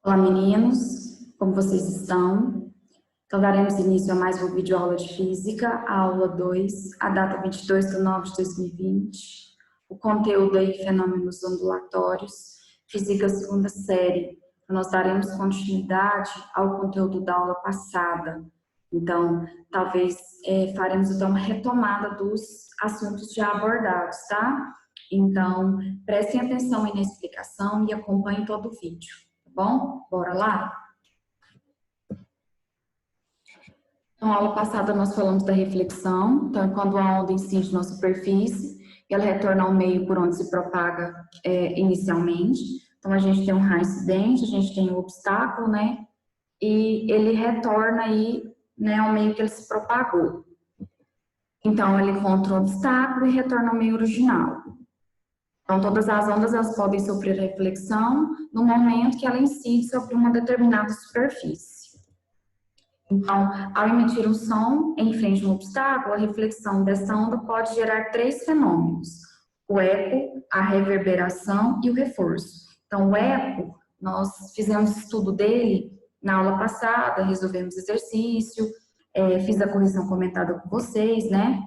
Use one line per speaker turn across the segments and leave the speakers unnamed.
Olá, meninos, como vocês estão? Então, daremos início a mais uma videoaula de Física, a aula 2, a data 22/9/2020, o conteúdo aí, fenômenos ondulatórios, Física segunda série. Nós daremos continuidade ao conteúdo da aula passada. Então, talvez faremos então uma retomada dos assuntos já abordados, tá? Então, prestem atenção aí na explicação e acompanhem todo o vídeo. Bom, bora lá? Então, na aula passada nós falamos da reflexão, então quando a onda incide na superfície, ela retorna ao meio por onde se propaga inicialmente. Então, a gente tem um raio incidente, a gente tem um obstáculo, né? E ele retorna aí, né, ao meio que ele se propagou. Então, ele encontra o obstáculo e retorna ao meio original. Então, todas as ondas elas podem sofrer reflexão no momento que ela incide sobre uma determinada superfície. Então, ao emitir um som em frente a um obstáculo, a reflexão dessa onda pode gerar três fenômenos: o eco, a reverberação e o reforço. Então, o eco, nós fizemos estudo dele na aula passada, resolvemos exercício, fiz a correção comentada com vocês, né?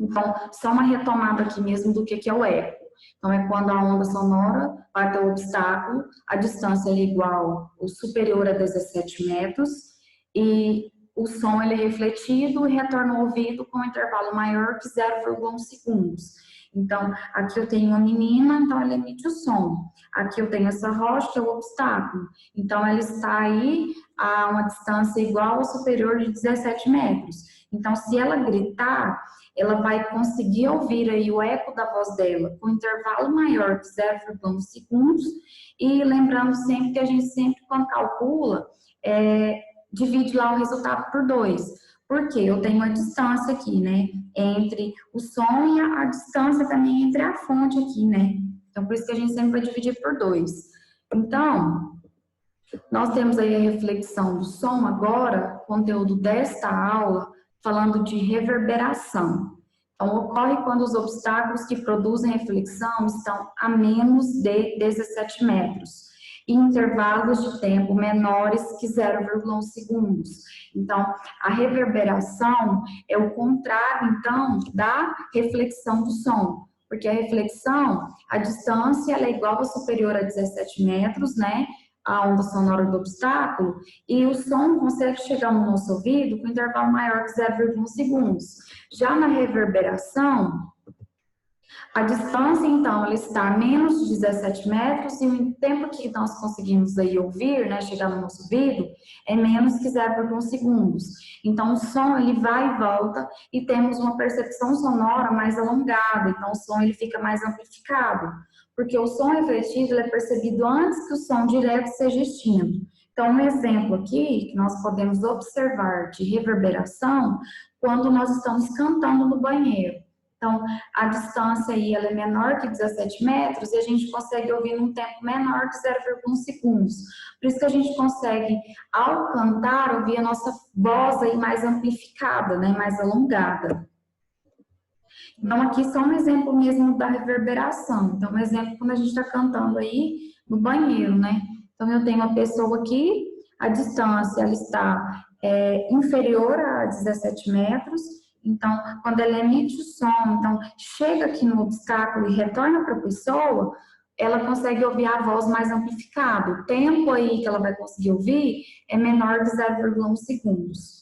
Então, só uma retomada aqui mesmo do que é o eco. Então, é quando a onda sonora vai até o obstáculo, a distância é igual ou superior a 17 metros, e o som ele é refletido e retorna ao ouvido com um intervalo maior que 0,1 segundos. Então, aqui eu tenho uma menina, então ela emite o som. Aqui eu tenho essa rocha, que é o obstáculo. Então, ela está aí a uma distância igual ou superior de 17 metros. Então, se ela gritar, ela vai conseguir ouvir aí o eco da voz dela com um intervalo maior de 0,1 segundos. E lembrando sempre que a gente sempre, quando calcula, divide lá o resultado por 2. Porque eu tenho a distância aqui, né? Entre o som e a distância também entre a fonte aqui, né? Então, por isso que a gente sempre vai dividir por 2. Então, nós temos aí a reflexão do som agora, conteúdo desta aula, falando de reverberação. Então, ocorre quando os obstáculos que produzem reflexão estão a menos de 17 metros, em intervalos de tempo menores que 0,1 segundos. Então, a reverberação é o contrário, então, da reflexão do som, porque a reflexão, a distância ela é igual ou superior a 17 metros, né? A onda sonora do obstáculo, e o som consegue chegar no nosso ouvido com intervalo maior que 0,1 segundos. Já na reverberação, a distância, então, ela está a menos de 17 metros e o tempo que nós conseguimos aí ouvir, né, chegar no nosso ouvido, é menos que 0,1 segundos. Então, o som, ele vai e volta e temos uma percepção sonora mais alongada, então o som, ele fica mais amplificado, porque o som refletido, ele é percebido antes que o som direto seja extinto. Então, um exemplo aqui, que nós podemos observar de reverberação, quando nós estamos cantando no banheiro. Então, a distância aí ela é menor que 17 metros e a gente consegue ouvir num tempo menor que 0,1 segundos. Por isso que a gente consegue, ao cantar, ouvir a nossa voz aí mais amplificada, né, mais alongada. Então, aqui só um exemplo mesmo da reverberação. Então, um exemplo quando a gente está cantando aí no banheiro, né? Então, eu tenho uma pessoa aqui, a distância ela está inferior a 17 metros. Então, quando ela emite o som, então chega aqui no obstáculo e retorna para a pessoa, ela consegue ouvir a voz mais amplificada. O tempo aí que ela vai conseguir ouvir é menor de 0,1 segundos.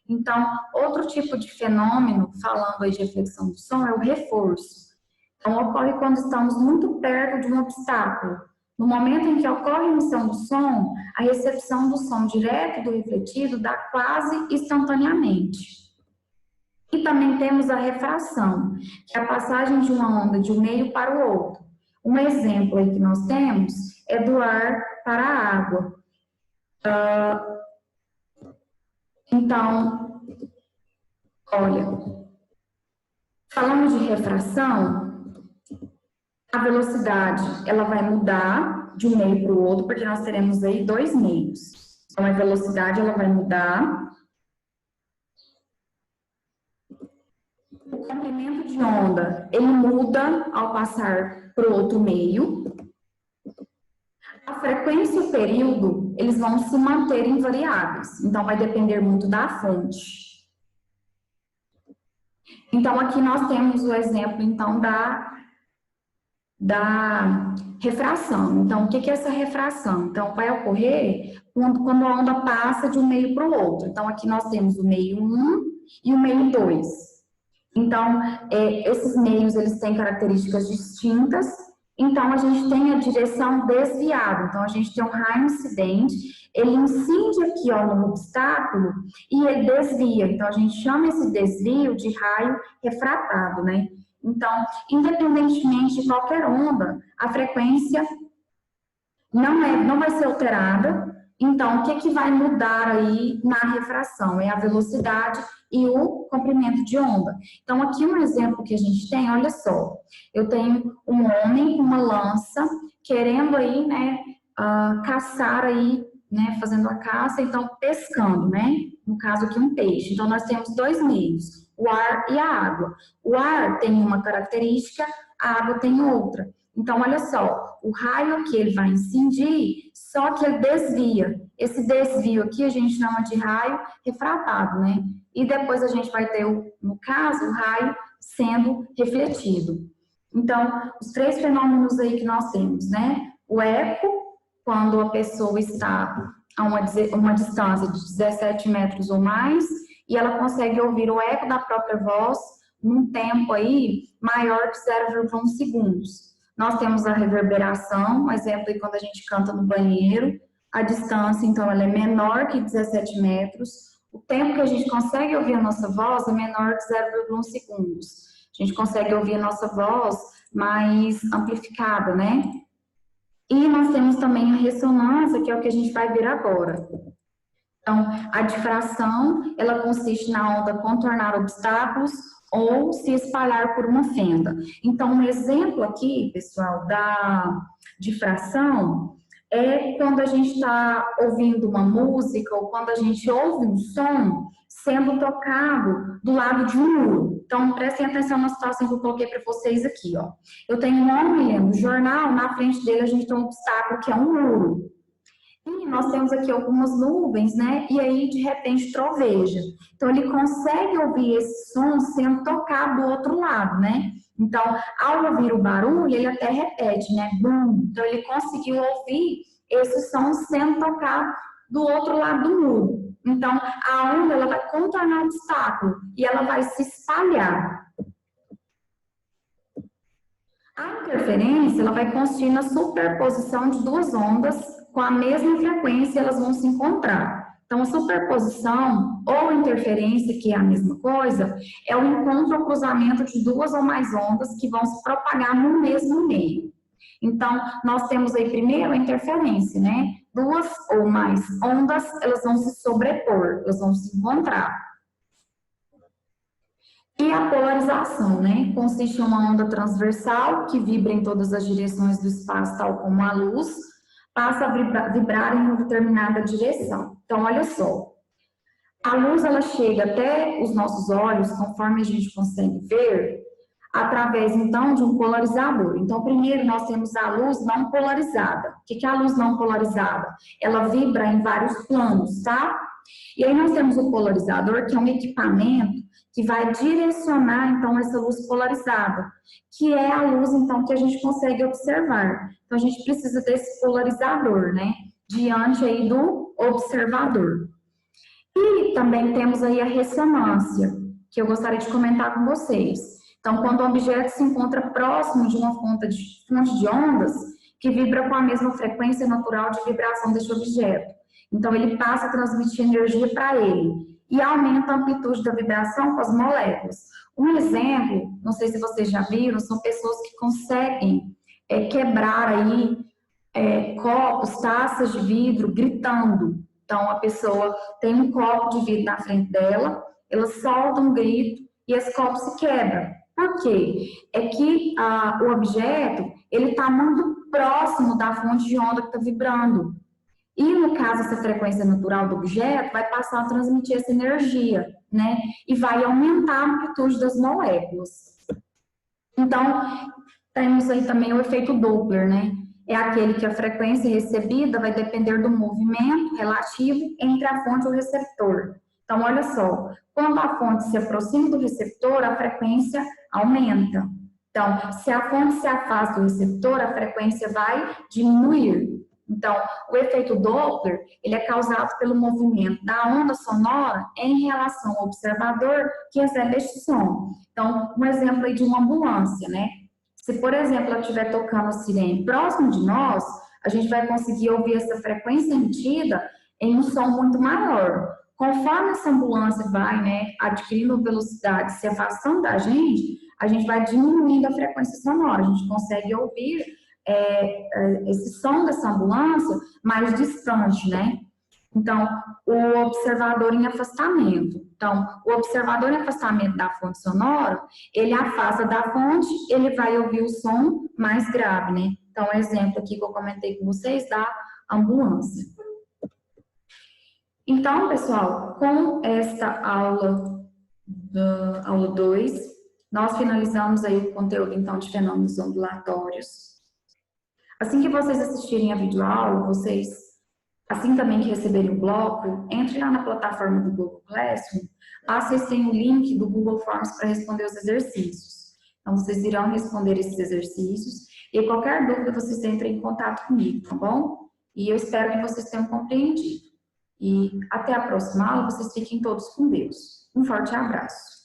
Então, outro tipo de fenômeno, falando aí de reflexão do som, é o reforço. Então, ocorre quando estamos muito perto de um obstáculo. No momento em que ocorre a emissão do som, a recepção do som direto do refletido dá quase instantaneamente. E também temos a refração, que é a passagem de uma onda de um meio para o outro. Um exemplo aí que nós temos é do ar para a água. Então, olha, falando de refração, a velocidade ela vai mudar de um meio para o outro, porque nós teremos aí dois meios. Então, a velocidade ela vai mudar. O comprimento de onda, ele muda ao passar para o outro meio. A frequência e o período, eles vão se manter invariáveis. Então, vai depender muito da fonte. Então, aqui nós temos o exemplo, então, da refração. Então, o que é essa refração? Então, vai ocorrer quando a onda passa de um meio para o outro. Então, aqui nós temos o meio 1 e o meio 2. Então, esses meios, eles têm características distintas. Então, a gente tem a direção desviada. Então, a gente tem um raio incidente, ele incide aqui, ó, no obstáculo e ele desvia. Então, a gente chama esse desvio de raio refratado, né? Então, independentemente de qualquer onda, a frequência não vai ser alterada. Então, o que vai mudar aí na refração? É a velocidade e o comprimento de onda. Então, aqui um exemplo que a gente tem, olha só. Eu tenho um homem com uma lança, querendo aí, né, caçar aí, né, fazendo a caça, então pescando, né? No caso aqui um peixe. Então, nós temos dois meios, o ar e a água. O ar tem uma característica, a água tem outra. Então, olha só, o raio aqui ele vai incidir, só que ele desvia. Esse desvio aqui a gente chama de raio refratado, né? E depois a gente vai ter, no caso, o raio sendo refletido. Então, os três fenômenos aí que nós temos, né? O eco, quando a pessoa está a uma distância de 17 metros ou mais, e ela consegue ouvir o eco da própria voz num tempo aí maior de 0,1 segundos. Nós temos a reverberação, um exemplo aí quando a gente canta no banheiro, a distância, então, ela é menor que 17 metros, o tempo que a gente consegue ouvir a nossa voz é menor que 0,1 segundos. A gente consegue ouvir a nossa voz mais amplificada, né? E nós temos também a ressonância, que é o que a gente vai ver agora. Então, a difração, ela consiste na onda contornar obstáculos ou se espalhar por uma fenda. Então, um exemplo aqui, pessoal, da difração é quando a gente está ouvindo uma música ou quando a gente ouve um som sendo tocado do lado de um muro. Então, prestem atenção na situação que eu coloquei para vocês aqui, ó. Eu tenho um homem lendo jornal, na frente dele a gente tem um obstáculo que é um muro. E nós temos aqui algumas nuvens, né? E aí, de repente, troveja. Então, ele consegue ouvir esse som sendo tocado do outro lado, né? Então, ao ouvir o barulho, ele até repete, né? Bum! Então, ele conseguiu ouvir esse som sendo tocado do outro lado do muro. Então, a onda, ela vai contornar o obstáculo e ela vai se espalhar. A interferência, ela vai consistir na superposição de duas ondas com a mesma frequência, elas vão se encontrar. Então, a superposição ou interferência, que é a mesma coisa, é o encontro ou cruzamento de duas ou mais ondas que vão se propagar no mesmo meio. Então, nós temos aí primeiro a interferência, né? Duas ou mais ondas, elas vão se sobrepor, elas vão se encontrar. E a polarização, né? Consiste em uma onda transversal que vibra em todas as direções do espaço, tal como a luz, passa a vibrar em uma determinada direção. Então, olha só. A luz, ela chega até os nossos olhos, conforme a gente consegue ver, através, então, de um polarizador. Então, primeiro, nós temos a luz não polarizada. O que é a luz não polarizada? Ela vibra em vários planos, tá? E aí nós temos o polarizador, que é um equipamento que vai direcionar, então, essa luz polarizada, que é a luz, então, que a gente consegue observar. Então, a gente precisa desse polarizador, né, diante aí do observador. E também temos aí a ressonância, que eu gostaria de comentar com vocês. Então, quando o objeto se encontra próximo de uma fonte de ondas que vibra com a mesma frequência natural de vibração deste objeto. Então, ele passa a transmitir energia para ele e aumenta a amplitude da vibração com as moléculas. Um exemplo, não sei se vocês já viram, são pessoas que conseguem quebrar aí copos, taças de vidro, gritando. Então, a pessoa tem um copo de vidro na frente dela, ela solta um grito e esse copo se quebra. Por quê? É que o objeto, ele está muito próximo da fonte de onda que está vibrando. E, no caso, essa frequência natural do objeto vai passar a transmitir essa energia, né? E vai aumentar a amplitude das moléculas. Então, temos aí também o efeito Doppler, né? é aquele que a frequência recebida vai depender do movimento relativo entre a fonte e o receptor. Então, olha só, quando a fonte se aproxima do receptor, a frequência aumenta. Então, se a fonte se afasta do receptor, a frequência vai diminuir. Então, o efeito Doppler, ele é causado pelo movimento da onda sonora em relação ao observador que recebe este som. Então, um exemplo aí de uma ambulância, né? Se, por exemplo, ela estiver tocando a sirene próximo de nós, a gente vai conseguir ouvir essa frequência emitida em um som muito maior. Conforme essa ambulância vai, né, adquirindo velocidade, se afastando da gente, a gente vai diminuindo a frequência sonora. A gente consegue ouvir esse som dessa ambulância mais distante, né? Então, o observador em afastamento. Então, o observador em afastamento da fonte sonora, ele afasta da fonte, ele vai ouvir o som mais grave, né? Então, exemplo aqui que eu comentei com vocês da ambulância. Então, pessoal, com esta aula 2, nós finalizamos aí o conteúdo, então, de fenômenos ondulatórios. Assim que vocês assistirem a videoaula, assim também que receberem o bloco, entre lá na plataforma do Google Classroom, acessem o link do Google Forms para responder os exercícios. Então, vocês irão responder esses exercícios e qualquer dúvida vocês entrem em contato comigo, tá bom? E eu espero que vocês tenham compreendido. E até a próxima aula, vocês fiquem todos com Deus. Um forte abraço.